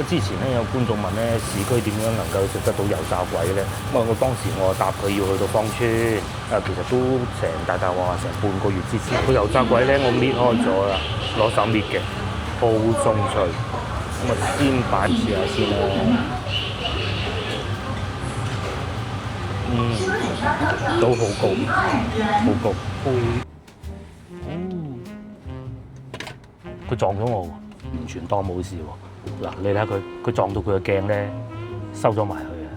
之前咧有觀眾問咧，市區點樣能夠食得到油炸鬼咧？我當時我答佢要去到芳村，其實都大話成半個月之前。個油炸鬼咧，我搣開咗啦，攞手搣嘅，好鬆脆。咁先擺試下先啦。都好高，好高。佢撞咗我，完全當冇事喎。嗱，你睇下佢撞到佢個鏡咧，收咗埋去啊！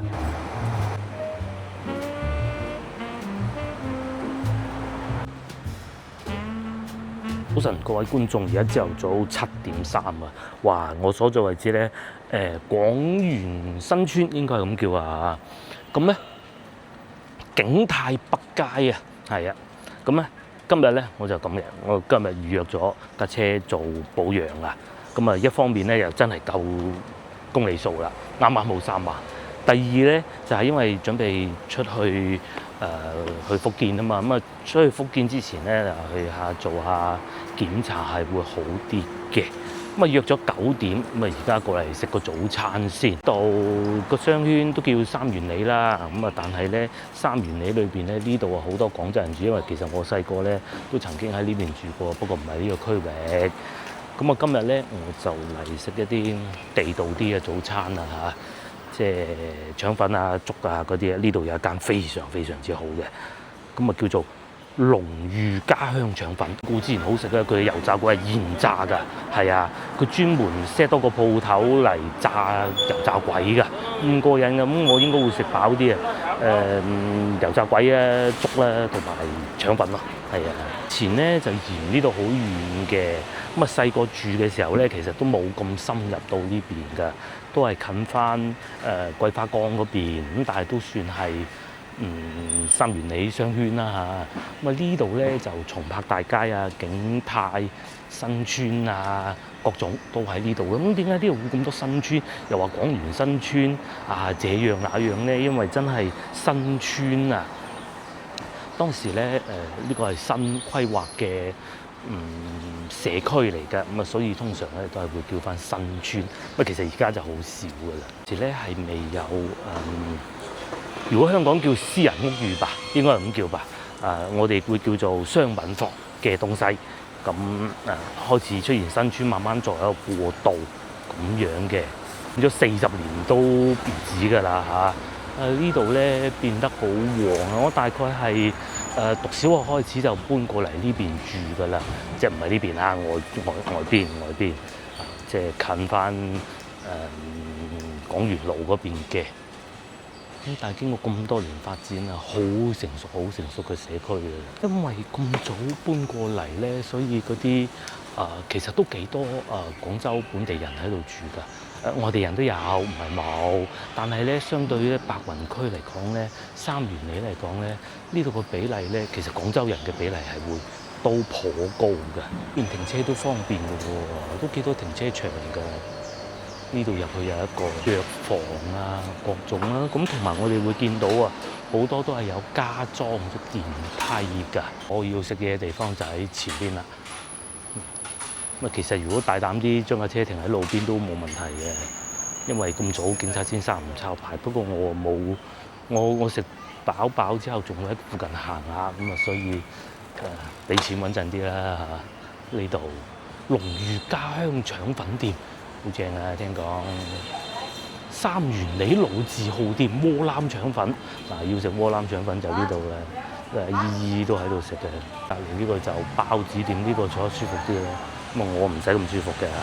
早晨，各位觀眾，而家朝頭早7:03啊！哇，我所在位置咧，廣源新村應該係咁叫啊。咁咧，景泰北街啊，係啊。咁咧，今日咧我就咁嘅，我今日預約咗架車做保養啊。咁啊，一方面咧又真係夠公里數啦，啱啱冇3萬。第二咧就係因為準備出去去福建啊嘛，咁啊出去福建之前咧去做下檢查係會好啲嘅。咁啊約咗9點，咁啊而家過嚟食個早餐先。到個商圈都叫三元里啦，咁啊但係咧三元里裏邊咧呢度啊好多廣州人住，因為其實我細個咧都曾經喺呢邊住過，不過唔係呢個區域。咁啊今日咧我就嚟食一啲地道啲嘅早餐啊嚇，即係腸粉啊、粥啊嗰啲啊。呢度有一間非常非常之好嘅，咁啊叫做龍裕家鄉腸粉。固之然好食啊，佢嘅油炸鬼係現炸㗎，係啊，佢專門 set 多個鋪頭嚟炸油炸鬼㗎，咁過癮㗎。咁我應該會食飽啲啊，油炸鬼啊、粥啦同埋腸粉咯，係啊。前咧就嫌呢度好遠嘅，咁啊細個住嘅時候咧，其實都冇咁深入到呢邊㗎，都係近翻桂花崗嗰邊，咁但係都算係三元里商圈啦嚇。咁啊呢度咧就松柏大街啊、景泰新村啊，各種都喺呢度。咁點解呢度會咁多新村？又話廣源新村啊，這樣那樣咧？因為真係新村啊。當時咧呢個係新規劃嘅社區嚟㗎，咁啊所以通常咧都係會叫翻新村。不過其實而家就好少㗎啦。其實咧係未有如果香港叫私人屋宇吧，應該係咁叫吧。我哋會叫做商品房嘅東西。咁開始出現新村，慢慢作為一個過渡咁樣嘅，變咗40年都唔止㗎啦嚇。呢度咧變得好旺啊！我大概係讀小學開始就搬過嚟呢邊住㗎啦，即係唔係呢邊啊？外邊，即係近翻廣源路嗰邊嘅。咁但係經過咁多年發展啊，好成熟嘅社區嘅。因為咁早搬過嚟咧，所以嗰啲其實都幾多廣州本地人喺度住㗎。外地人都有，唔係冇。但係咧，相對於白雲區嚟講咧，三元里嚟講咧，呢度個比例咧，其實廣州人嘅比例係會都頗高㗎。連停車都方便㗎喎，都幾多停車場㗎。呢度入去有一個藥房啊，各種啦。咁同埋我哋會見到啊，好多都係有加裝咗電梯㗎。我要食嘢嘅地方就喺前邊啦。咁其實如果大膽啲將架車停喺路邊都冇問題嘅，因為咁早警察先生唔抄牌。不過我冇，我食飽之後仲會喺附近行下，咁啊所以俾錢穩陣啲啦嚇。呢度龍裕家鄉腸粉店好正啊，聽講三元里老字號店窩攬腸粉。要食窩攬腸粉就呢度啦，姨都喺度食嘅。隔離呢個就包子店，呢個坐得舒服啲啦。咁我唔使咁舒服嘅嚇。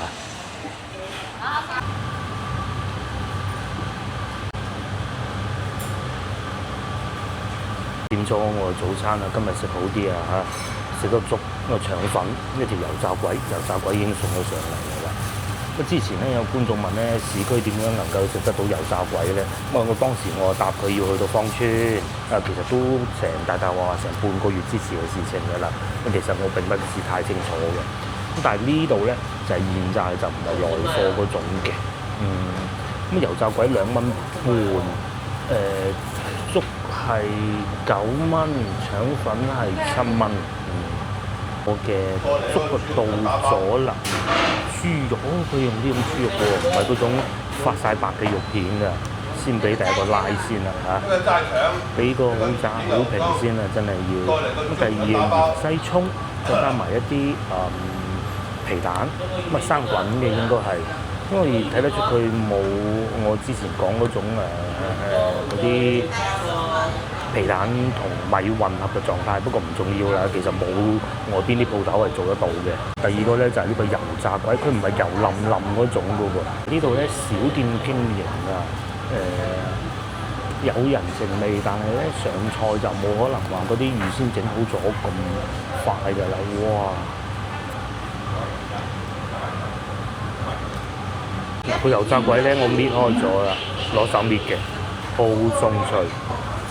點咗我嘅早餐啦，今日食好啲啊嚇，食個粥，一個腸粉，一條油炸鬼已經送咗上嚟㗎啦。之前咧有觀眾問咧，市區點樣能夠食得到油炸鬼咧？我當時我答佢要去到芳村，其實都大話成半個月之前嘅事情㗎啦。咁其實我並不是太清楚嘅。咁但係呢度咧就係現炸，就唔係來貨嗰種嘅。咁油炸鬼2蚊半，粥係9蚊，腸粉係7蚊。我嘅粥到咗啦，豬肉佢用啲咁豬肉喎，唔係嗰種發晒白嘅肉片㗎，先俾第一個拉先啦嚇，俾個好炸好平先啦，真係要。咁第二芫茜葱，再加埋一啲皮蛋，咁啊生滾嘅應該係，因為睇得出佢冇我之前講嗰種嗰啲皮蛋同米混合嘅狀態，不過唔重要啦，其實冇外邊啲鋪頭係做得到嘅。第二個咧就係呢個油炸鬼，佢唔係油淋淋嗰種噶喎。呢度咧小店經營啊，有人情味，但係咧上菜就冇可能話嗰啲預先整好咗咁快㗎啦，哇！嗱個油炸鬼咧，我搣開咗啦，攞手搣嘅，好鬆脆。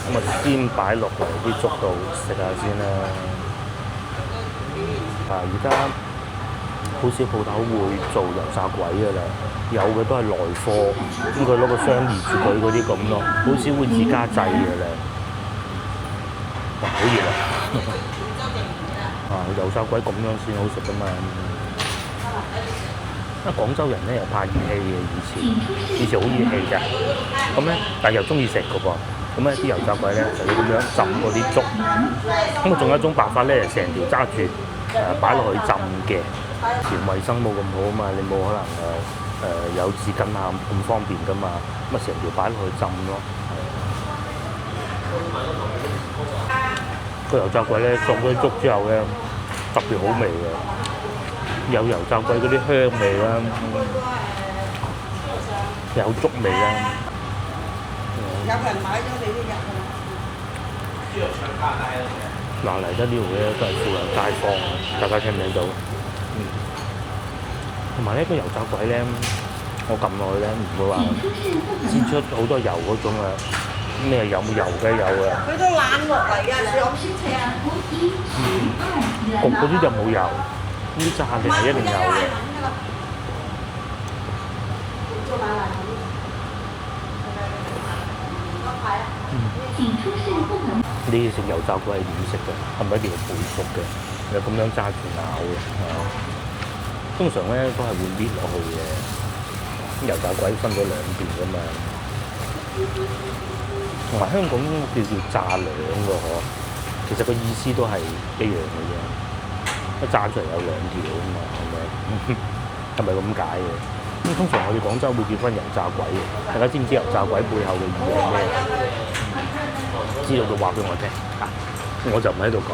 咁啊，先擺落嚟啲粥度食下先啦。而家好少鋪頭會做油炸鬼㗎啦，有嘅都係來貨，咁佢攞個箱移住佢嗰啲咁咯，好少會自家製㗎啦。哇，好熱啊！油炸鬼咁樣先好食㗎嘛。因為廣州人咧又怕熱氣嘅，以前好熱氣㗎，咁咧但係又中意食㗎噃。咁咧啲油炸鬼咧就要咁樣浸嗰啲粥，咁啊仲有一種辦法咧，成條揸住擺落去浸嘅，前衞生冇咁好啊嘛，你冇可能有紙巾啊咁方便噶嘛，咁啊成條擺落去浸咯。個油炸鬼咧作咗粥之後咧特別好味嘅，有油炸鬼嗰啲香味啦，有粥味啦。有人買咗你都入去。嗱嚟得呢度咧都係富人街坊，大家聽唔聽到？同埋呢個油炸鬼咧，我撳落去咧唔會話煎出好多油嗰種啊，咩有油嘅有啊。佢都冷落嚟啊！焗嗰啲就冇油，呢啲炸嘅係一定有嘅。你食油炸鬼係點食嘅？係咪一定要半熟嘅？又咁樣揸住咬嘅？通常咧都係會搣落去嘅。油炸鬼分咗兩邊㗎嘛，同埋香港叫炸兩個嗬，其實個意思都係一樣嘅啫。一炸出嚟有兩條啊嘛，係咪？係咪咁解嘅？咁通常我哋廣州會叫翻油炸鬼嘅，大家知唔知油炸鬼背後嘅意義係咩？知道就話俾我聽，我就唔喺度講。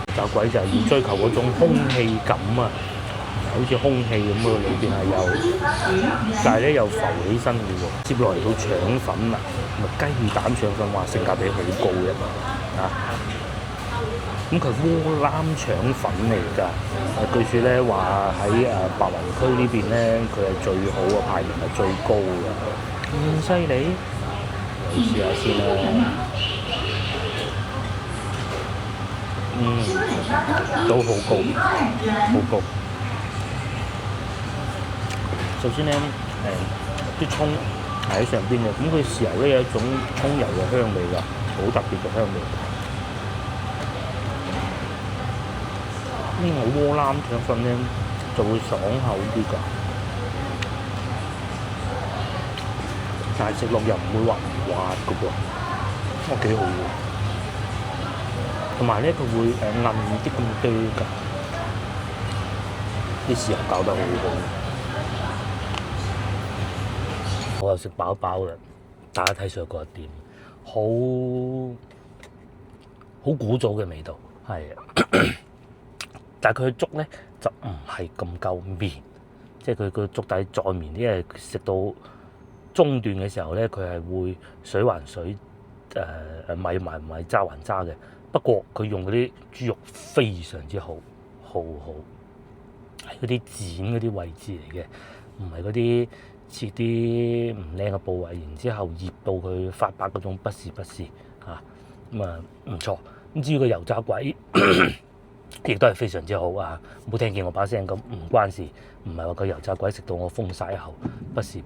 油炸鬼就係要追求嗰種空氣感啊，好似空氣咁啊，裏邊係有，但係咧又浮起身嘅喎。接落嚟到腸粉啦，咪雞蛋腸粉，話性價比好高嘅咁佢窩攬腸粉嚟㗎，據說咧話喺白雲區呢邊咧，佢係最好嘅，排名係最高嘅，咁犀利，你試下先啦。都好高，好高。首先咧，啲葱係喺上邊嘅，咁佢豉油咧有一種葱油嘅香味㗎，好特別嘅香味。我窩攬腸粉咧就會爽口啲㗎，但係食落又唔會滑唔滑㗎喎，幾好喎。同埋咧佢會韌啲咁多㗎，啲豉油搞得好好。我又食飽飽啦，大家睇上嗰一點，好古早嘅味道，係啊。但係佢嘅粥咧就唔係咁夠麵，即係佢個粥底再綿啲，因為食到中段嘅時候咧，佢係會水還水，米還米，渣還渣嘅。不過佢用嗰啲豬肉非常之好，好喺嗰啲剪嗰啲位置嚟嘅，唔係嗰啲切啲唔靚嘅部位，然之後醃到佢發白嗰種，不是嚇，咁啊唔錯。咁至於個油炸鬼，亦都係非常之好啊！冇聽見我把聲咁，唔關事，唔係話個油炸鬼食到我風晒喉，不是。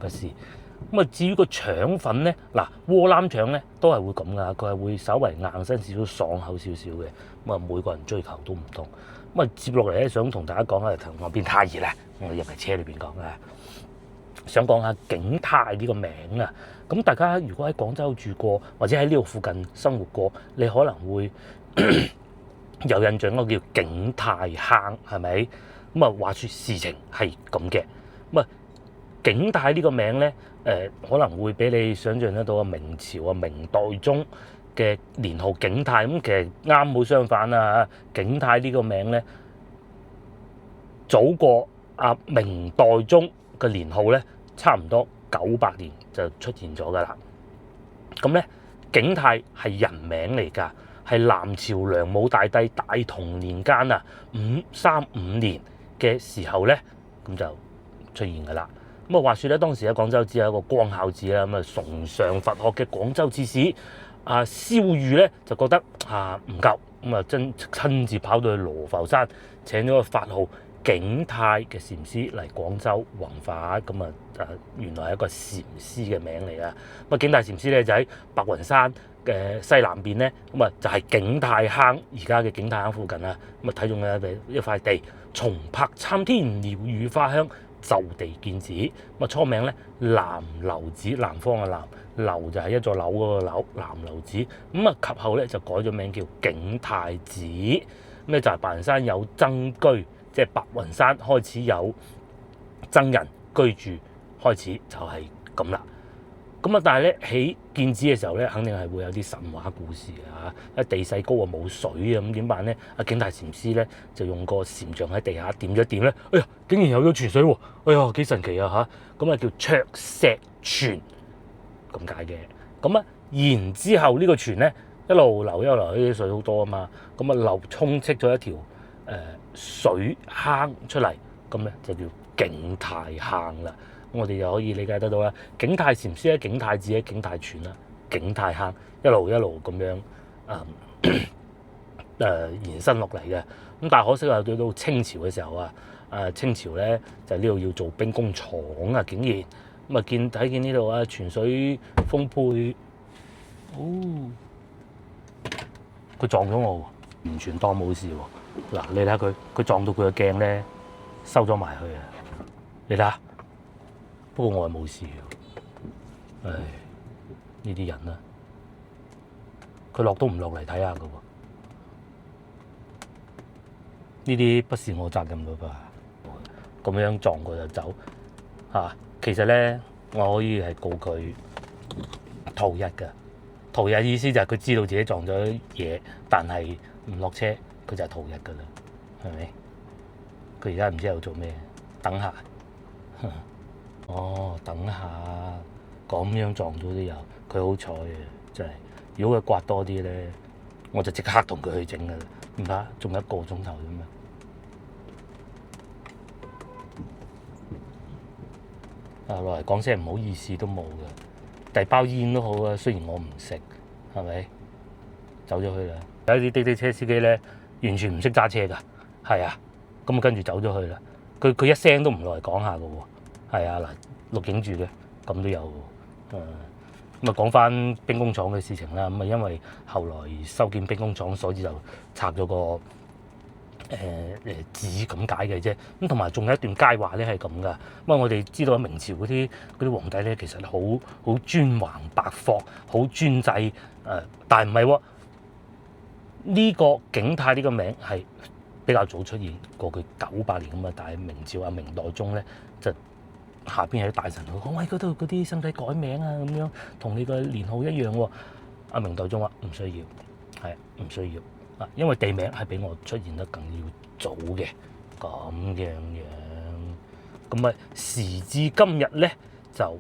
咁啊，至於個腸粉咧，嗱窩攬腸咧都係會咁噶，佢係會稍為硬身少少、爽口少少嘅。咁啊，每個人追求都唔同。咁啊，接落嚟咧，想同大家講下同我邊太熱啦，我入嚟車裏邊講啊，想講下景泰呢個名啊。咁大家如果喺廣州住過，或者喺呢度附近生活過，你可能會有印象嗰個叫景泰坑，係咪？咁啊，話説事情係咁嘅。咁啊，景泰呢個名咧，可能會俾你想象得到啊，明朝啊，明代中嘅年號景泰。咁其實啱好相反啊，景泰呢個名咧，早過明代中嘅年號咧，差唔多900年就出現咗㗎啦。咁咧，景泰係人名嚟㗎，係南朝梁武大帝大同年間啊，535年嘅時候咧，咁就出現㗎啦。咁啊，話説咧，當時喺廣州只有一個光孝寺啦，咁啊崇尚佛學嘅廣州刺史蕭御咧就覺得唔夠，咁啊親自跑到去羅浮山請咗個法號景泰嘅禪師嚟廣州弘法，咁原來係一個禪師嘅名嚟㗎。咁景泰禪師咧就喺白雲山嘅西南邊咧，咁啊就係景泰坑，而家嘅景泰坑附近啊，咁啊睇中一塊地，松柏參天，鳥語花香，就地建寺。咁啊初名咧南樓寺，南方嘅南，樓就係一座樓嗰個樓，南樓寺。咁啊及後咧就改咗名叫景泰寺。咁咧就係白雲山有僧居，即係白雲山開始有僧人居住，開始就係咁啦。咁啊，但係咧起建寺嘅時候咧，肯定係會有啲神話故事啊！一地勢高啊，冇水啊，咁點辦咧？景泰禪師咧就用個禪杖喺地下點咗點咧，哎呀，竟然有咗泉水喎！哎呀，幾神奇啊嚇！咁啊叫卓石泉咁解嘅。咁啊，然之後呢個泉咧一路流，啲水好多啊嘛，咁啊充斥咗一條水坑出嚟，咁咧就叫景泰坑啦。我哋就可以理解得到啦。景泰禪師喺景泰寺喺景泰泉啦，景泰坑一路咁樣延伸落嚟嘅。咁但係可惜啊，到清朝嘅時候清朝咧就呢度要做兵工廠啊，竟然咁啊睇見呢度啊泉水豐沛，佢撞咗我喎，完全當冇事喎。嗱，你睇下佢撞到佢嘅鏡咧收咗埋去啊！你睇下。不過我係冇事嘅，唉，呢啲人啊，佢落都唔落嚟睇下嘅喎，呢啲不是我責任㗎吧？咁樣撞過就走其實咧我可以係告佢逃逸嘅，逃逸意思就係佢知道自己撞咗嘢，但係唔落車，佢就係逃逸㗎啦，係咪？佢而家唔知喺度做咩，等下。等下咁樣撞到都有，佢好彩嘅，真係。如果佢刮多啲咧，我就即刻同佢去整噶啦。唔怕，仲有1個鐘頭啫嘛。落嚟講聲唔好意思都冇嘅，遞包煙都好啊。雖然我唔食，係咪？走咗去啦。有啲滴滴車司機咧，完全唔識揸車㗎，係啊。咁跟住走咗去啦。佢一聲都唔落嚟講下㗎喎。係啊，嗱，錄影住嘅，咁都有喎。咁啊講翻兵工廠嘅事情啦。咁啊因為後來修建兵工廠，所以就拆咗個寺咁解嘅啫。咁同埋仲有一段佳話咧係咁噶。咁啊我哋知道明朝嗰啲皇帝咧，其實好專橫白霍，好專制。但係唔係喎，呢個景泰呢個名係比較早出現過佢900年咁啊。但係明朝明代中咧就下邊有啲大臣講：喂，嗰度嗰啲使唔使改名啊？咁樣同你個年號一樣喎。明代宗話唔需要，係唔需要因為地名係比我出現得更要早嘅咁樣。咁時至今日咧就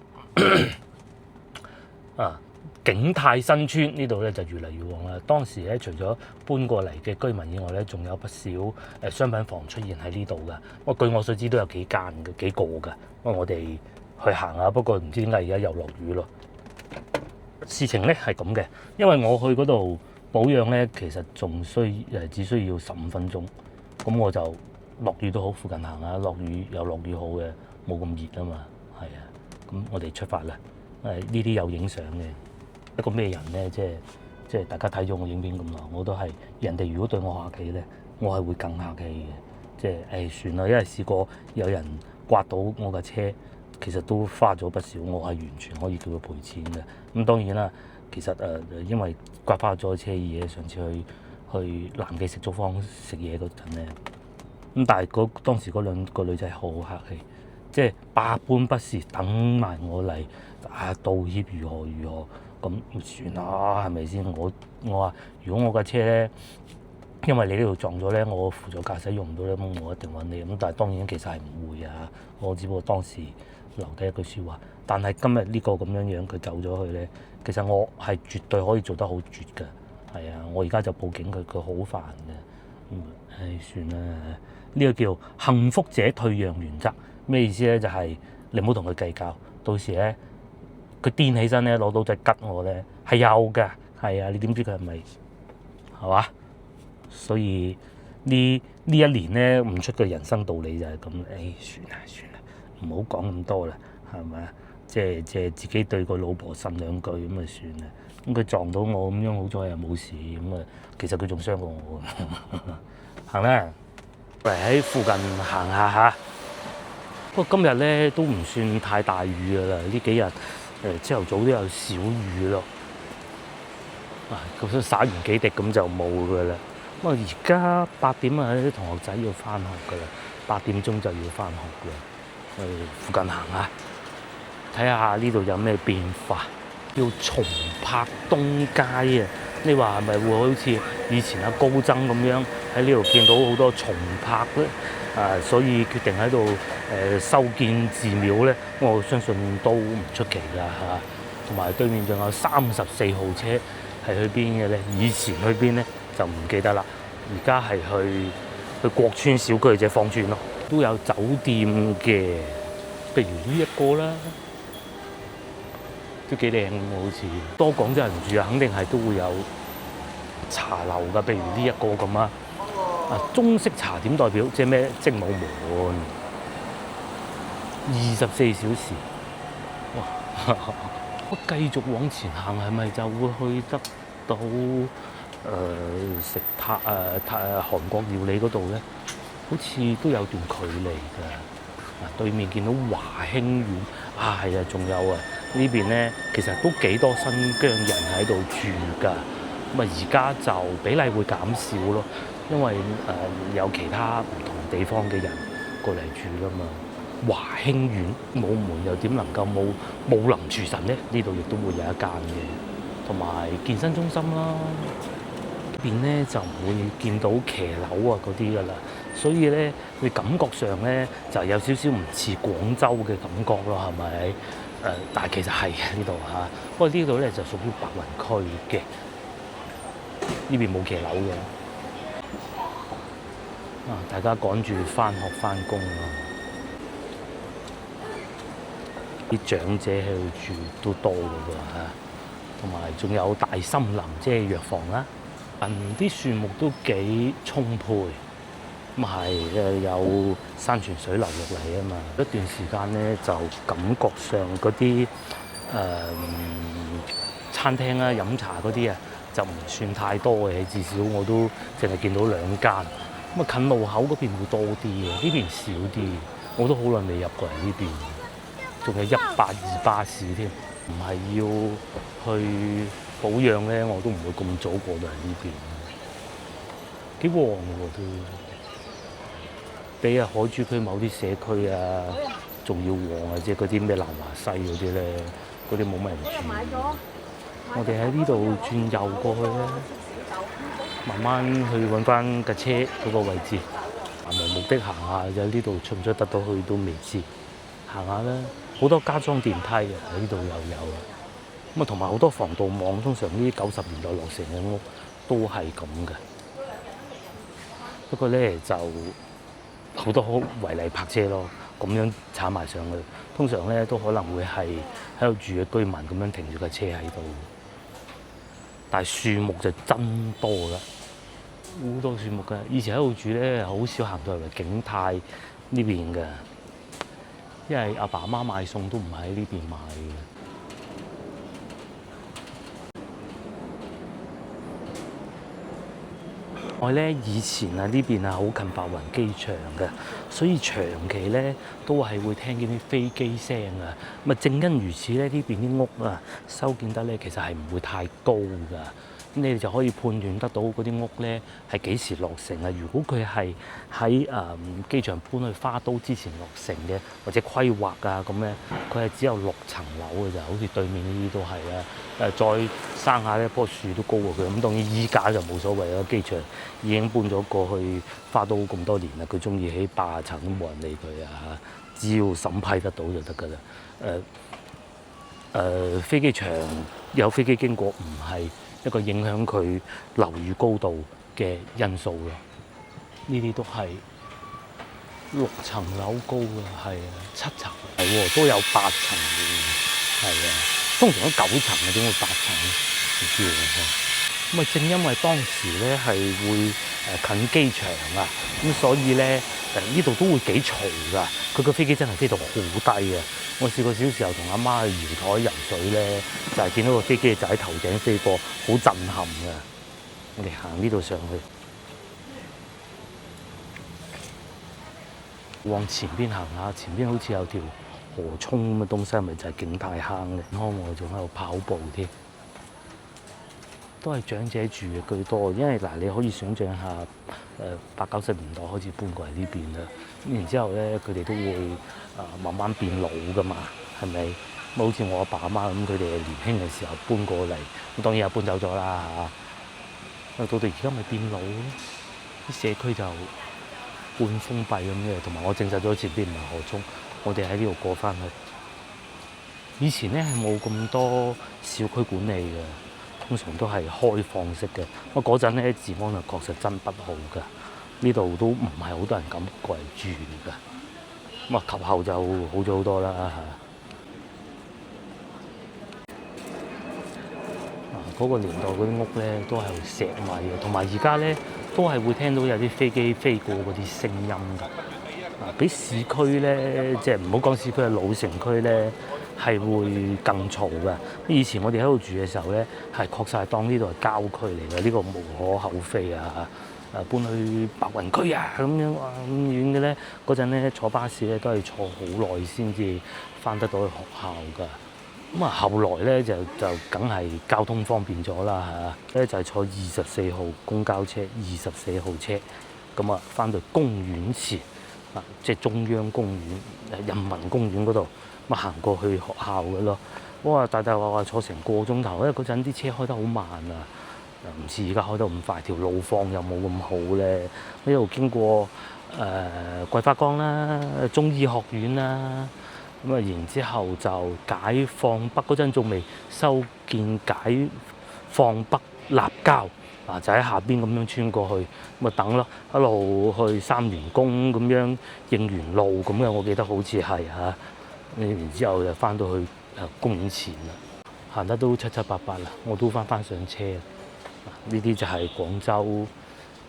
景泰新村呢度咧就越嚟越旺啦。當時咧除咗搬過嚟嘅居民以外咧，仲有不少商品房出現喺呢度噶。據我所知都有幾間嘅幾個噶。我哋去行下，不過唔知點解而家又落雨咯。事情咧係咁嘅，因為我去嗰度保養咧，其實只需要15分鐘。咁我就落雨都好，附近行下，落雨有落雨好嘅，冇咁熱啊嘛。係啊，咁我哋出發啦。呢啲有影相嘅。一個咩人咧？即係大家睇咗我影片咁耐，我都係人哋如果對我客氣咧，我係會更客氣嘅。即係算啦，因為試過有人刮到我架車，其實都花咗不少，我係完全可以叫佢賠錢嘅。咁當然啦，其實因為刮花咗車嘢，上次去南記食粥坊食嘢嗰陣咧，咁但係當時嗰兩個女仔好客氣，即係百般不是等埋我嚟道歉如何如何，咁算啦，係咪先？我話如果我架車咧，因為你呢度撞咗咧，我輔助駕駛用唔到咧，咁我一定揾你。咁但係當然其實係唔會啊，我只不過當時留低一句説話。但係今日呢個咁樣樣佢走咗去咧，其實我係絕對可以做得好絕㗎。係啊，我而家就報警佢好煩嘅。算啦，呢個叫幸福者退讓原則。咩意思咧？就係你唔好同佢計較，到時咧佢癲起身咧攞刀仔吉我咧係有㗎。係啊，你點知佢係咪係嘛？所以呢一年咧悟出嘅人生道理就係咁。算啦，唔好講咁多啦，係咪啊？即係自己對個老婆呻兩句咁啊算啦。咁佢撞到我咁樣，好彩又冇事咁啊。其實佢仲傷過我。行啦，嚟喺附近行下嚇。不過今日咧都唔算太大雨㗎啦。呢幾日朝頭早都有小雨咯。咁灑完幾滴咁就冇㗎啦。咁啊，而家8點啊，啲同學仔要翻學㗎啦，8點鐘就要翻學啦。去附近行下，睇下呢度有咩變化。叫松柏東街啊！你話係咪會好似以前高僧咁樣喺呢度見到好多松柏咧？所以決定喺度修建寺廟咧，我相信都唔出奇㗎嚇。同埋對面仲有34號車係去邊嘅咧？以前去邊咧就唔記得啦。而家係去國村小區即係芳村咯，都有酒店嘅，譬如呢一個啦。都幾靚喎，好似多廣州人住啊，肯定係都會有茶樓㗎，譬如呢一個咁啊。中式茶點代表即係咩？精武門24小時。哇！我繼續往前行，係咪就會去得到食韓國料理嗰度咧？好似都有段距離㗎。對面見到華興苑係啊，仲有啊。呢邊咧其實都幾多新疆人喺度住㗎，咁啊而家就比例會減少咯，因為有其他唔同地方嘅人過嚟住㗎嘛。華興苑武門又點能夠冇武林廚神咧？呢度亦都會有一間嘅，同埋健身中心啦。呢邊咧就唔會見到騎樓啊嗰啲㗎啦，所以咧你感覺上咧就有少少唔似廣州嘅感覺咯，係咪？但係其實係呢度嚇，不過呢度咧就屬於白雲區嘅，呢邊冇騎樓嘅。大家趕住返學返工啊！啲長者喺度住都多㗎喎嚇，同埋仲有大森林，即係藥房啦。啲樹木都幾充沛。咁係有山泉水流落嚟啊嘛！一段時間咧就感覺上嗰啲餐廳啊、飲茶嗰啲啊就唔算太多嘅，至少我都淨係見到2間。咁啊近路口嗰邊會多啲嘅，呢邊少啲。我都好耐未入過嚟呢邊，仲有120巴士添。唔係要去保養咧，我都唔會咁早過到嚟呢邊。幾旺喎都。比海珠區某啲社區啊，仲要旺啊！即係嗰啲咩南華西嗰啲咧，嗰啲冇乜人住。我哋喺呢度轉右過去咧，慢慢去揾翻架車嗰個位置，漫無目的行下，喺呢度出唔出得到去都未知。行下啦，好多加裝電梯嘅喺呢度又有啊。咁啊，同埋好多防盜網，通常呢啲90年代落成嘅屋都係咁嘅。不過咧就〜好多違例泊車咯，咁樣鏟埋上去，通常咧都可能會係喺度住嘅居民咁樣停住架車喺度。但係樹木就真多啦，好多樹木㗎。以前喺度住咧，好少行到嚟景泰呢邊㗎，因為阿爸阿媽買餸都唔喺呢邊買嘅。我咧以前啊呢邊啊好近白雲機場嘅，所以長期咧都係會聽見啲飛機聲啊。咁啊正因如此咧，呢邊啲屋啊修建得咧其實係唔會太高㗎。咁你哋就可以判斷得到嗰啲屋咧係幾時落成啊？如果佢係喺機場搬去花都之前落成嘅，或者規劃啊咁咧，佢係只有6層樓嘅咋，好似對面呢啲都係啦。再生下呢棵樹都高過佢，咁當然依家就冇所謂啦。機場已經搬咗過去花都咁多年啦，佢中意起80層都冇人理佢啊！只要審批得到就得㗎啦。飛機場有飛機經過唔係一個影響佢樓宇高度嘅因素咯。呢啲都係6層樓高嘅，係啊，7層係喎，都有8層嘅，係啊。通常都9層嘅，點會8層咧？唔知喎。咁啊，正因為當時咧係會近機場啊，咁所以咧呢度都會幾嘈㗎。佢個飛機真係飛到好低啊！我試過小時候同阿媽去搖台游水咧，就係見到個飛機就喺頭頂飛過，好震撼㗎。我哋行呢度上去，往前邊行下，前邊好似有條河涌咁嘅東西，係咪就係景泰坑咧？我仲喺度跑步添，都係長者住嘅居多。因為嗱，你可以想像下，80、90年代開始搬過嚟呢邊啦。咁然之後咧，佢哋都會慢慢變老噶嘛，係咪？咁好似我阿爸阿媽咁，佢哋年輕嘅時候搬過嚟，咁當然又搬走咗啦嚇。到到而家咪變老咯，啲社區就半封閉咁嘅，同埋我證實咗前邊唔係河涌，我哋喺呢度過翻去。以前咧係冇咁多小區管理嘅，通常都係開放式嘅。不過嗰陣咧治安就確實真不好㗎，呢度都唔係好多人敢過嚟住㗎。咁啊，及後就好咗好多啦嚇。嗰個年代嗰啲屋咧都係石米嘅，同埋而家咧都係會聽到有啲飛機飛過嗰啲聲音㗎。比市區咧，即係唔好講市區嘅老城區咧，係會更嘈㗎。以前我哋喺度住嘅時候咧，係確實係當呢度係郊區嚟嘅，呢個無可厚非啊！搬去白雲區啊咁樣哇咁遠嘅咧，嗰陣咧坐巴士咧都係坐好耐先至翻得到去學校㗎。咁啊，後來咧就梗係交通方便咗啦嚇，咧就係坐24號公交車、24號車，咁啊翻到公園前啊，即係中央公園、人民公園嗰度，咁啊行過去學校嘅咯。哇，大話坐成個鐘頭，因為嗰陣啲車開得好慢啊，唔似而家開得咁快，條路況又冇咁好咧。呢度經過桂花崗啦、中醫學院啦。咁啊，然之後就解放北嗰陣仲未修建解放北立交啊，就喺下邊咁樣穿過去，咁啊等咯，一路去三聯宮咁樣應元路咁嘅，我記得好似係嚇。然之後就翻到去公園前啦，行得都七七八八啦，我都翻上車。呢啲就係廣州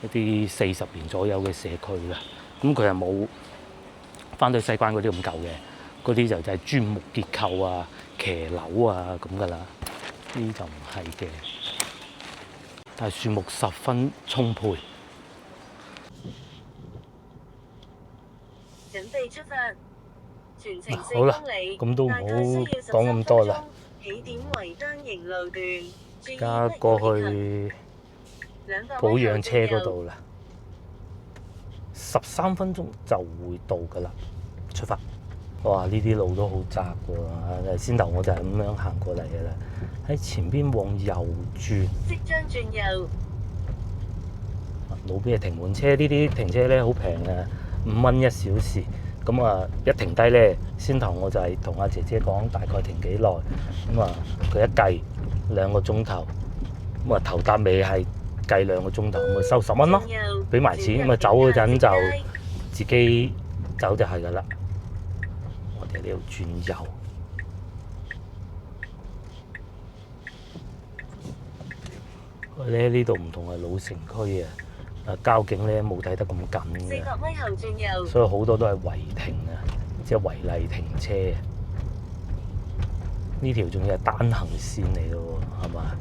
一啲40年左右嘅社區啦。咁佢係冇翻到西關嗰啲咁舊嘅。嗰啲就係磚木結構啊、騎樓啊咁噶啦，呢啲就唔係嘅，但係樹木十分充沛。準備出發，全程4好啦，公里，咁都唔好講咁多啦。起點為單營路段，而家過去保養車嗰度啦，13分鐘就會到噶啦，出發。哇！呢啲路都好窄喎，先頭我就係咁樣行過嚟嘅啦。喺前邊往右轉，即將轉右。路邊係停滿車，呢啲停車咧好平嘅，5蚊1小時。咁啊，一停低咧，先頭我就係同阿姐姐講大概停幾耐，咁啊佢一計2個鐘頭，咁啊頭搭尾係計2個鐘頭，咁啊收10蚊咯，俾埋錢，咁啊走嗰陣就自己走就係噶啦。喺呢度轉右，呢度唔同係老城區啊，交警咧冇睇得咁緊嘅，400米後轉右，所以好多都係違停啊，即係違例停車。呢條仲要係單行線嚟嘅喎，係嘛？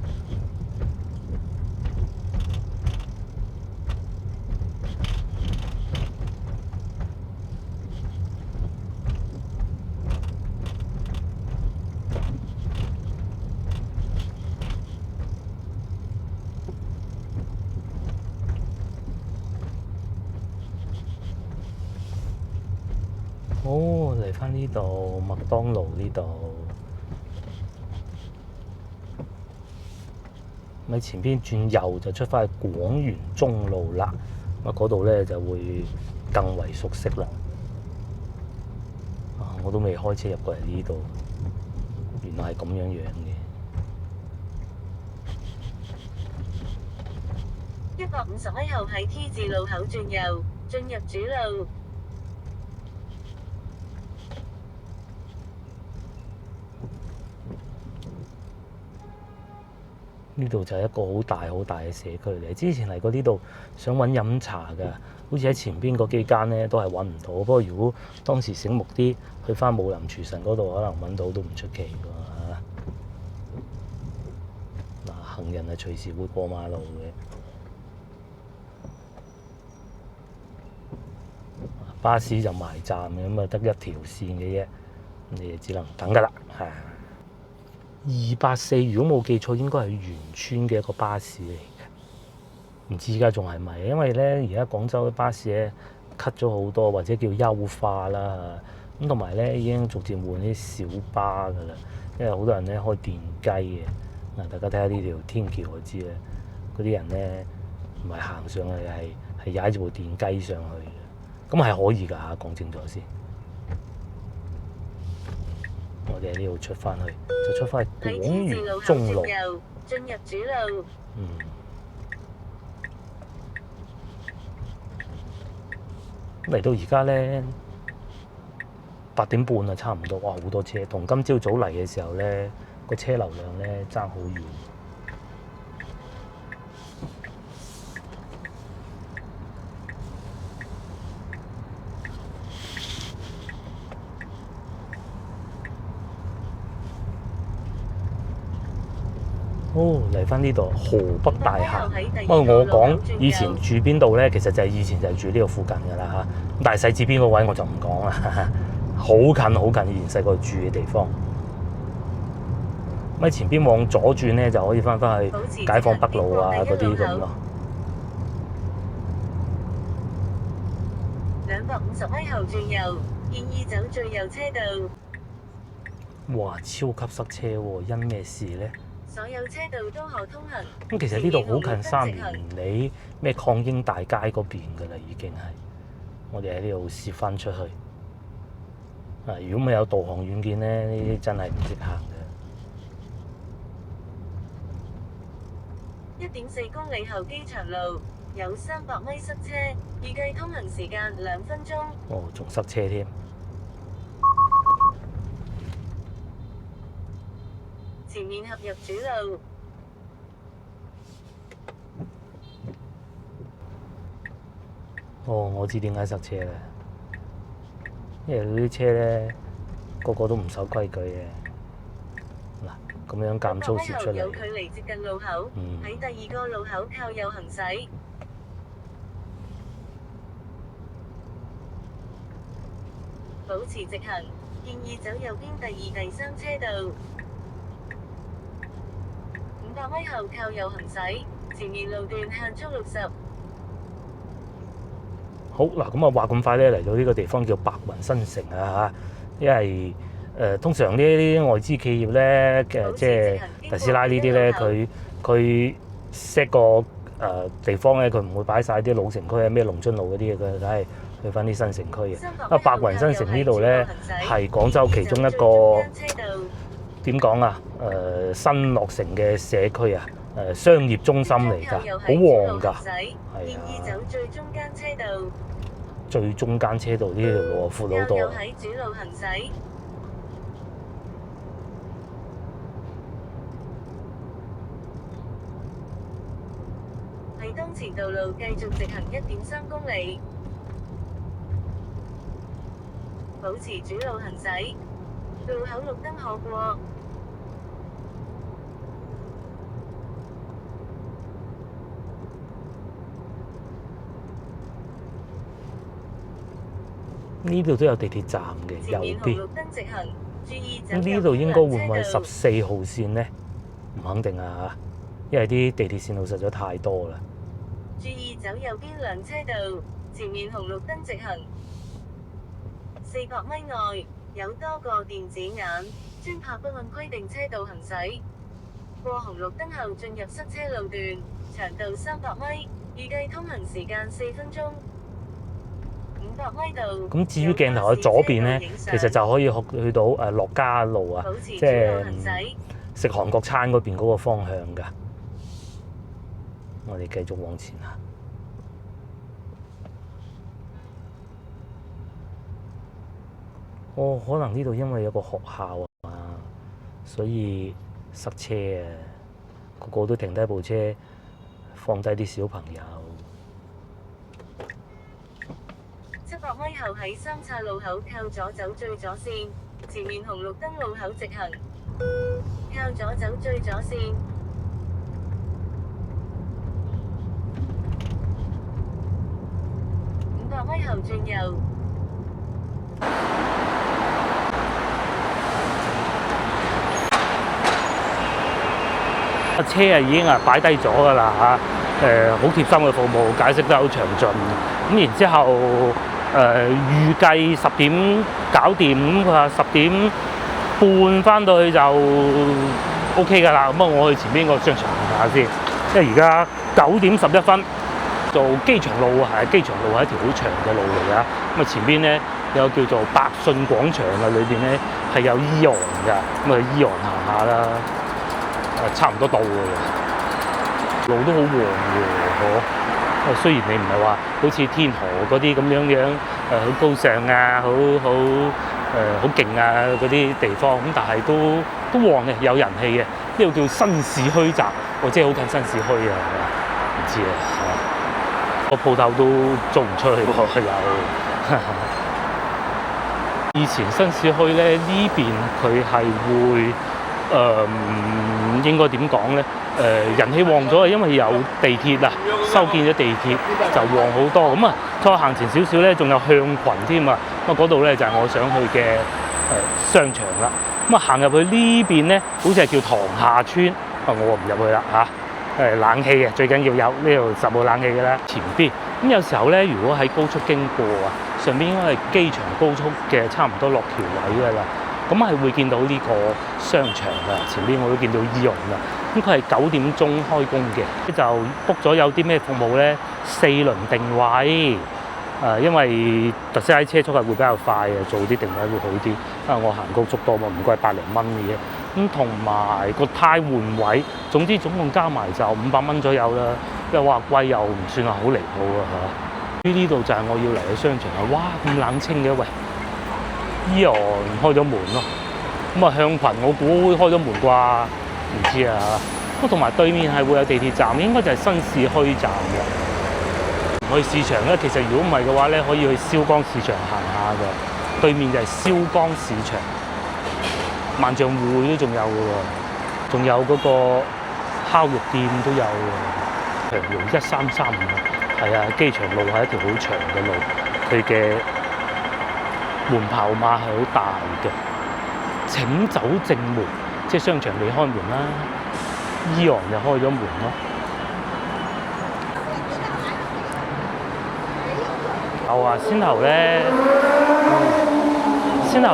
哦，嚟翻呢度麥當勞呢度，喺前邊轉右就出翻去廣園中路啦。咁嗰度咧就會更為熟悉啦。啊，我都未開車入過嚟呢度，原來係咁樣樣嘅。 150米後喺 T 字路口轉右，進入主路。呢度就係一個好大好大嘅社區嚟。之前嚟過呢度想揾飲茶㗎，好似喺前邊嗰幾間咧都係揾唔到。不過如果當時醒目啲，去翻武林廚神嗰度，可能揾到都唔出奇㗎嚇。嗱，行人係隨時會過馬路嘅，巴士就埋站嘅，咁啊得一條線嘅啫，你就只能等㗎啦嚇。284如果冇記錯，應該係元村嘅一個巴士嚟嘅，唔知而家仲係咪？因為咧而家廣州嘅巴士咧 cut 咗好多，或者叫優化啦，咁同埋咧已經逐漸換啲小巴㗎啦，因為好多人咧開電雞嘅。嗱，大家睇下呢條天橋就知啦，嗰啲人咧唔係行上去，係踩住部電雞上去嘅，咁係可以㗎嚇，講清楚先。我哋喺呢度出翻去，就出翻去廣園中路。進入主路。嚟到而家咧8點半啊，差唔多，哇好多車，同今朝早嚟嘅時候咧個車流量咧爭好遠。哦，嚟翻呢度河北大廈。不過我講以前住邊度咧，其實就係以前就係住呢個附近㗎啦嚇。但係細至邊個位我就唔講啦。好近好近，以前細個住嘅地方。咁喺前邊往左轉咧，就可以翻去解放北路啊嗰啲咁咯。250米後轉右，建議走最右車道。哇！超級塞車喎，因咩事咧？所有車道都可通行。咁其實呢度好近三元里咩抗英大街嗰邊㗎啦，已經係。我哋喺呢度攝翻出去。啊，如果冇有導航軟件咧，呢啲真係唔識行嘅。1.4公里後機場路有300米塞車，預計通行時間2分鐘。哦，仲塞車添。前面合入主路。哦，我知點解塞車啦，因為嗰啲車咧個個都唔守規矩嘅。嗱，咁樣減速攝出嚟。有距離接近路口，喺第2個路口靠右行駛。保持直行，建議走右邊第2、第3車道。500米後靠右行駛，前面路段限速60。好嗱，咁啊話咁快咧嚟到呢個地方叫白雲新城啊嚇，因為通常呢啲外資企業咧嘅即係特斯拉呢啲咧，佢 set 個地方咧，佢唔會擺晒啲老城區啊咩龍津路嗰啲嘅，佢梗係去翻啲新城區嘅。啊，白雲新城呢度咧係廣州其中一個點講啊？新落成嘅社區啊，商業中心嚟㗎，好旺㗎，係啊。最中間車道。最中間車道呢條路啊，闊好多。喺主路行駛。喺東前道路繼續直行1.3公里。保持主路行駛，路口綠燈可過。呢度都有地鐵站嘅，右邊。咁呢度應該會唔會係14號線咧？唔肯定啊嚇，因為啲地鐵線路實在太多啦。注意走右邊兩車道，前面紅綠燈直行。400米外有多個電子眼，專拍不按規定車道行駛。過紅綠燈後進入塞車路段，長度300米，預計通行時間4分鐘。500米度。咁至於鏡頭嘅左邊咧，其實就可以去到樂嘉路啊，即係食韓國餐嗰邊嗰個方向㗎。我哋繼續往前行。哦，可能呢度因為有個學校啊，所以塞車啊，個個都停低部車，放低啲小朋友。700米後喺三岔路口靠左走最左線，前面紅綠燈路口直行，靠左走最左線。500米後轉右。車啊已經擺低咗㗎啦嚇，好貼心嘅服務，解釋得好詳盡。咁然之後預計10點搞掂，咁佢話10點半翻到去就 OK 㗎啦。咁啊，我去前邊個商場行下先，因為而家9點11分，做機場路係機場路係一條好長嘅路嚟㗎。咁啊前邊咧有叫做百信廣場啊，裏邊咧係有醫陽㗎，咁啊去醫陽行下啦。差唔多到㗎喎，路都好旺喎，嗬。雖然你唔係話好似天河嗰啲咁樣好高尚啊，好勁啊嗰啲地方，咁但係都旺嘅，有人氣嘅。呢度叫新市墟站，即係好近新市墟啊，係嘛？唔知啊，個鋪頭都租唔出去喎，有。以前新市墟咧呢邊佢係會。應該點講咧？人氣旺咗啊，因為有地鐵啊，修建咗地鐵就旺好多。咁啊，再行前少少咧，仲有向群添啊。咁啊，嗰度咧就係我想去嘅商場啦。咁啊，行入去呢邊咧，好似係叫塘廈村。啊，我唔入去啦嚇。冷氣嘅，最緊要有呢度實冇冷氣嘅啦。前邊咁有時候咧，如果喺高速經過啊，上邊應該係機場高速嘅，差唔多落橋位㗎啦。咁係會見到呢個商場㗎，前邊我都見到醫用㗎。咁佢係9點鐘開工嘅，就 book 咗有啲咩服務咧？4輪定位，因為特斯拉車速係會比較快嘅，做啲定位會好啲。因為我行高速多嘛，唔貴百零蚊嘅嘢。咁同埋個胎換位，總之總共加埋就500蚊左右啦。因為話貴又唔算係好離譜啊嚇。呢度就係我要嚟嘅商場啊！哇，咁冷清嘅喂！醫陽開咗門咯，咁啊向群我估開咗門啩，唔知啊。咁同埋對面係會有地鐵站，應該就係新市墟站嘅。去市場咧，其實如果唔係嘅話咧，可以去蕭江市場行下嘅。對面就係蕭江市場，萬象匯都仲有嘅喎，仲有嗰個烤肉店都有嘅。長榮1335，係啊，機場路係一條好長嘅路，佢嘅門牌號碼係好大嘅。請走正門，即係商場未開門啦，醫陽就開咗門咯。有啊，先頭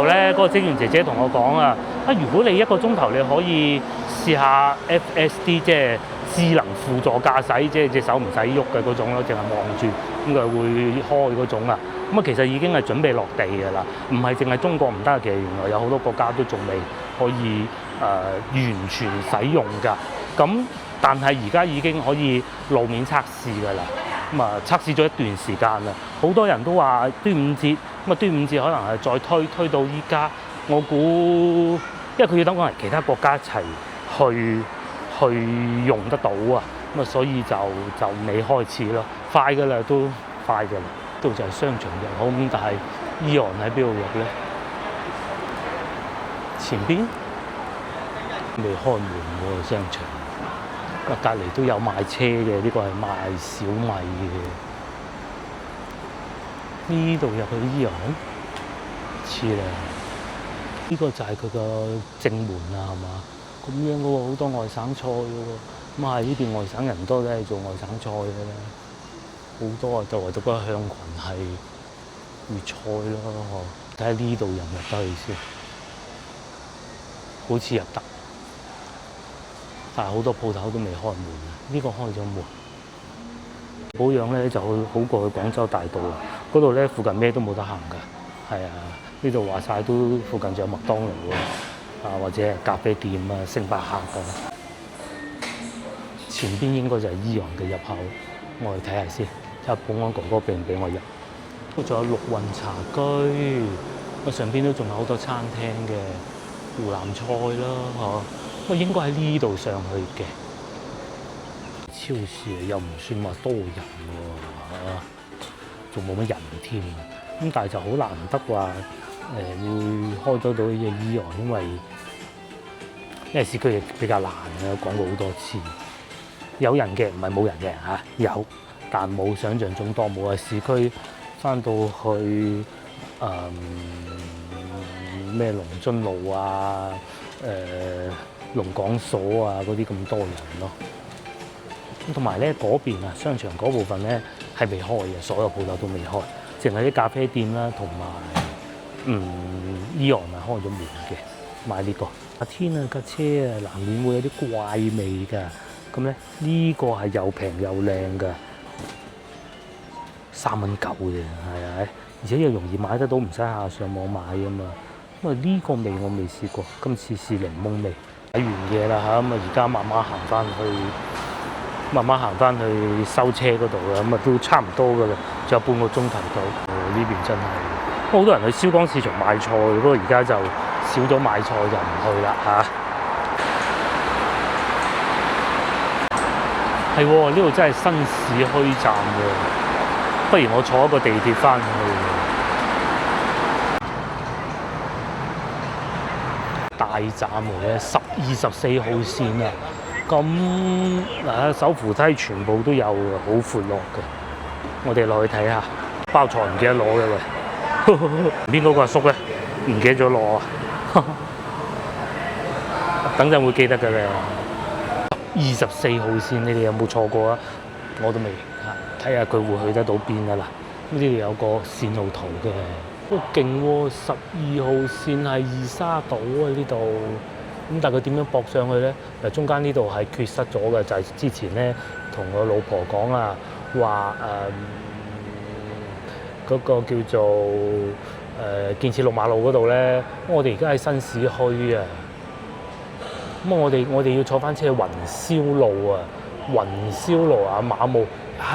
咧，嗰個職員姐姐同我講啊，如果你1個鐘頭你可以試下 FSD， 即係智能輔助駕駛，即係隻手唔使喐嘅嗰種咯，淨係望住咁佢會開嗰種啊。咁啊，其實已經係準備落地㗎啦，唔係淨係中國唔得，其實原來有好多國家都仲未可以完全使用㗎。咁但係而家已經可以路面測試㗎啦。咁啊，測試咗一段時間啦，好多人都話端午節，咁啊端午節可能係再推到依家。我估，因為佢要等可能其他國家一齊去用得到啊，咁啊所以就未開始咯，快㗎啦，都快㗎啦。度就係商場又好，咁但係醫陽喺邊度入咧？前邊未開門喎，商場。隔離都有賣車嘅，呢個係賣小米嘅。呢度入去醫陽，似啦。呢個就係佢個正門啦，係嘛？咁樣嘅喎，好多外省菜嘅喎。咁係呢邊外省人多咧，做外省菜嘅咧，好多啊！就唯獨個向群係粵菜咯。睇下呢度入唔入得去先，好似入得，但係好多鋪頭都未開門啊！呢個開咗門。保養咧就好過去廣州大道啊！嗰度咧附近咩都冇得行㗎，係啊！呢度話晒都附近仲有麥當勞啊，或者係咖啡店啊、星巴克㗎。前邊應該就係伊洋嘅入口，我去睇下先，睇下保安哥哥俾唔俾我入。都仲有陸運茶居，我上邊都仲有好多餐廳嘅湖南菜啦，嗬！我應該喺呢度上去嘅。超市又唔算話多人喎，仲冇乜人添。咁但係就好難得話會開得到呢隻伊洋，因為市區亦比較難啊，講過好多次。有人嘅唔係冇人嘅嚇，有，但冇想象中多。冇喺市區翻到去咩龍津路啊、龍港所啊嗰啲咁多人咯。咁同埋咧嗰邊啊，商場嗰部分咧係未開嘅，所有鋪頭都未開，淨係啲咖啡店啦，同埋伊洋係開咗門嘅。買呢個天啊架車啊，難免會有啲怪味㗎。咁咧呢個係又平又靚㗎，3蚊9嘅，係啊，而且又容易買得到，唔使下上網買㗎嘛。咁啊呢個味我未試過，今次試檸檬味。睇完嘢啦嚇，咁啊而家慢慢行翻去收車嗰度啦，咁啊都差唔多㗎啦，仲有半個鐘頭到。呢邊真係好多人去燒光市場買菜，不過而家就少咗買菜就唔去啦嚇。係喎，呢度真係新市區站喎，不如我坐一個地鐵翻去。大站嚟嘅14號線啊！咁嗱，手扶梯全部都有嘅，好闊落嘅。我哋落去睇下，包菜唔記得攞嘅喂。邊嗰個阿叔咧？唔記得咗攞啊！等陣會記得嘅咧。24號線，你哋有冇錯過啊？我都未睇下佢會去得到邊㗎啦。呢度有個線路圖嘅，好勁喎！12號線係二沙島啊呢度。咁但係佢點樣駁上去咧？嗱，中間呢度係缺失咗嘅，就係之前咧同我老婆講啊，話嗰個叫做建設6馬路嗰度咧，我哋而家喺新市區啊。咁我哋要坐翻車去雲霄路啊，雲霄路啊馬務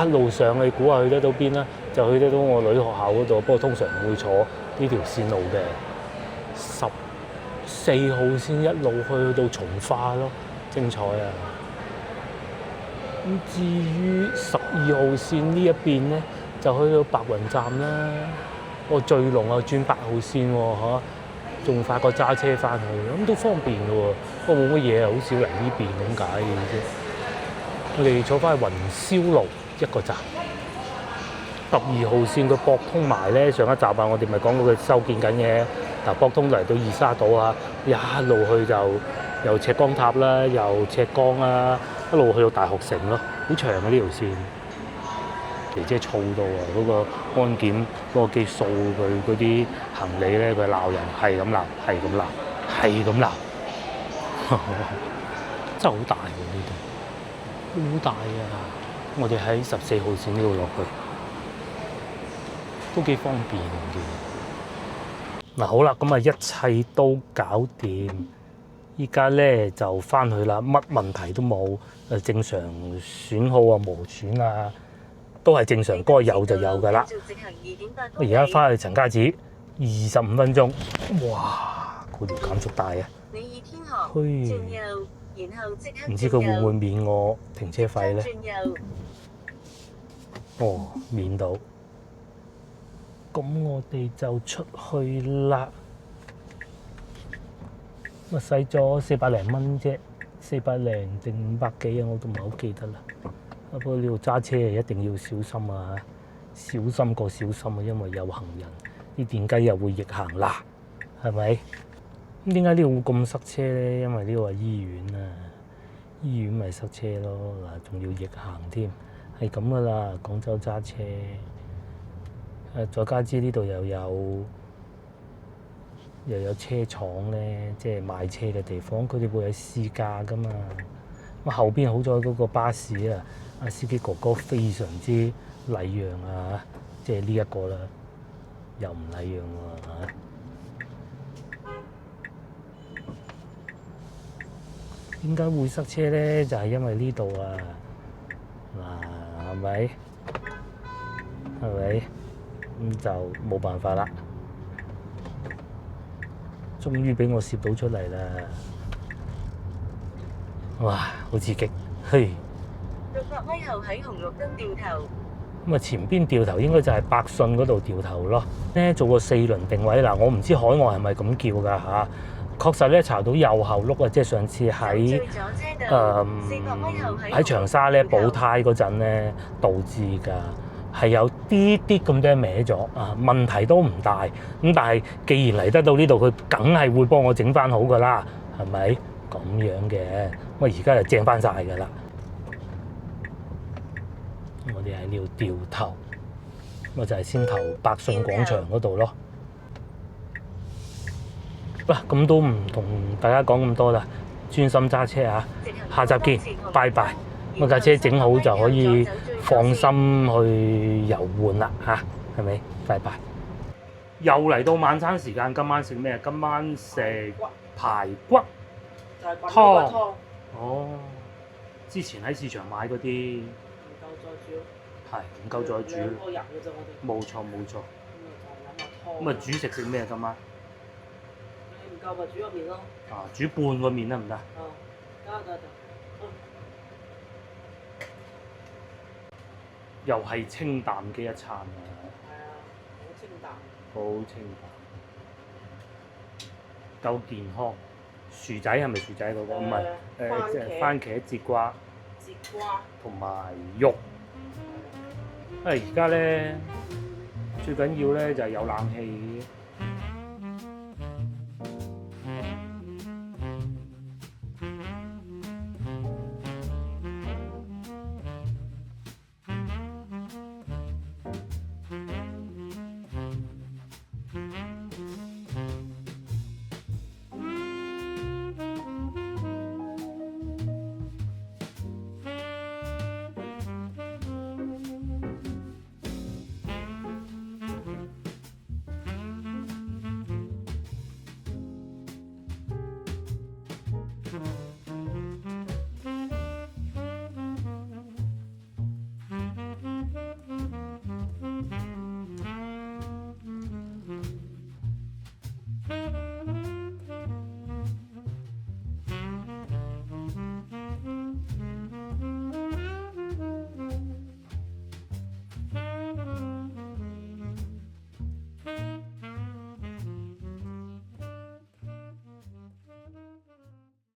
一路上，你估下去得到邊啦？就去得到我女學校嗰度，不過通常唔會坐呢條線路嘅。14號線一路去到從化咯，精彩啊！咁至於12號線呢一邊咧，就去到白雲站啦。我最龍啊轉8號線喎嚇。仲快過揸車翻去，咁都方便嘅喎。不過冇乜嘢啊，好少嚟呢邊咁解嘅啫。我哋坐翻去雲霄路一個站，12號線佢駁通埋咧。上一集啊，我哋咪講到佢修建緊嘅。嗱，駁通嚟到二沙島啊，一路去就由赤崗塔啦，由赤崗啊，一路去到大學城咯，好長嘅呢條線。姐姐燥到啊！嗰個安檢嗰個機掃佢嗰啲行李咧，佢鬧人係咁鬧，係咁鬧，係咁鬧，真係好大喎呢度，好大啊！我哋喺14號線呢度落去，都幾方便嘅。嗱好啦，咁啊一切都搞掂，依家咧就翻去啦，乜問題都冇，正常損耗啊、磨損啊。都係正常，該有就有㗎啦。我而家翻去陳家祠25分鐘，哇！嗰條減速帶啊！虛，唔知佢會唔會免我停車費咧？哦，免到。咁我哋就出去啦。咁啊，使咗400零蚊啫，400零定500幾啊，我都唔係好記得啦。不過呢度揸車一定要小心啊！小心過小心啊，因為有行人，啲電雞又會逆行啦，係咪？咁點解呢度會咁塞車咧？因為呢度係醫院啊，醫院咪塞車咯。嗱，仲要逆行添，係咁噶啦。廣州揸車，再加之呢度又有又有車廠咧，即係賣車嘅地方，佢哋會有試駕噶嘛。咁後邊好在嗰個巴士啊，阿司機哥哥非常之禮讓啊，即係呢一個啦，又唔禮讓喎嚇。點解會塞車咧？就係因為呢度啊，嗱係咪？係咪？咁就冇辦法啦。終於俾我攝到出嚟啦！哇，好刺激！嘿， 600米後喺紅綠燈掉頭。咁啊，前邊掉頭應該就係百順嗰度掉頭咯。咧做個4輪定位嗱，我唔知海外係咪咁叫㗎嚇。確實咧查到右後轆啊，即係上次喺喺長沙咧補胎嗰陣咧導致㗎。係有啲咁多歪咗啊，問題都唔大咁，但係既然嚟得到呢度，佢梗係會幫我整翻好噶啦，係咪咁樣嘅？咁啊而家就正翻晒噶啦，我哋喺呢度掉頭，咁就係先頭百順廣場嗰度咯。嗱，咁都唔同大家講咁多啦，專心揸車啊！下集見，拜拜。咁架車整好就可以放心去遊玩啦嚇，係咪？拜拜。又嚟到晚餐時間，今晚食咩？今晚食排骨湯。哦，之前喺市場買嗰啲唔夠再煮，係唔夠再煮。兩個人嘅啫，我哋。冇錯冇錯。咁咁啊，主食食咩今晚？你唔夠咪煮個麵咯。啊，煮半個麵得唔得？得。又係清淡嘅一餐啊！係啊，好清淡。好清淡，夠健康。薯仔係咪薯仔嗰個？唔係，即係番茄、節瓜同埋肉。而家咧最緊要咧就係有冷氣。